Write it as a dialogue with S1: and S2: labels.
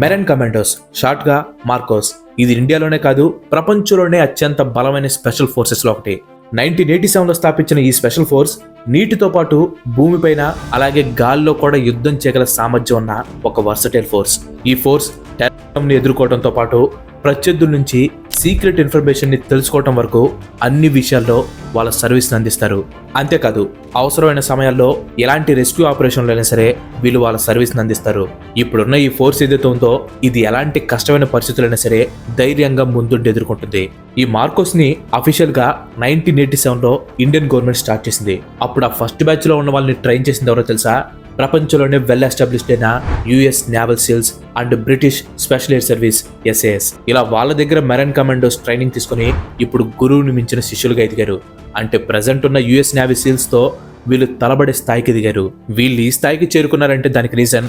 S1: Marine commandos, షార్ట్గా Marcos. ఇది ఇండియాలోనే కాదు ప్రపంచంలోనే అత్యంత బలమైన స్పెషల్ ఫోర్సెస్ లో ఒకటి. 1987లో స్థాపించిన ఈ స్పెషల్ ఫోర్స్ నీటితో పాటు భూమిపైన అలాగే గాల్లో కూడా యుద్ధం చేయగల సామర్థ్యం ఉన్న ఒక వర్సటైల్ ఫోర్స్. ఈ ఫోర్స్ టెర్రరిజంని ఎదుర్కోవడంతో పాటు ప్రత్యర్థుల నుంచి సీక్రెట్ ఇన్ఫర్మేషన్ ని తెలుసుకోవటం వరకు అన్ని విషయాల్లో వాళ్ళ సర్వీస్ని అందిస్తారు. అంతేకాదు అవసరమైన సమయాల్లో ఎలాంటి రెస్క్యూ ఆపరేషన్లు అయినా సరే వీళ్ళు వాళ్ళ సర్వీస్ని అందిస్తారు. ఇప్పుడున్న ఈ ఫోర్స్ ఏదైతే ఉందో ఇది ఎలాంటి కష్టమైన పరిస్థితులైనా సరే ధైర్యంగా ముందుండి ఎదుర్కొంటుంది. ఈ మార్కోస్ ని అఫీషియల్ గా 1987లో ఇండియన్ గవర్నమెంట్ స్టార్ట్ చేసింది. అప్పుడు ఆ ఫస్ట్ బ్యాచ్ లో ఉన్న వాళ్ళని ట్రైన్ చేసింది ఎవరో తెలుసా? ప్రపంచంలోనే వెల్ ఎస్టాబ్లిష్డ్ అయిన US naval SEALs and British Special Air Service SAS. ఇలా వాళ్ళ దగ్గర మెరైన్ కమాండోస్ ట్రైనింగ్ తీసుకుని ఇప్పుడు గురువుని మించిన శిష్యులుగా ఎదిగారు. అంటే ప్రెసెంట్ ఉన్న యుఎస్ నేవీ సీల్స్ తో వీళ్ళు తలబడే స్థాయికి ఎదిగారు. వీళ్ళు ఈ స్థాయికి చేరుకున్నారంటే దానికి రీజన్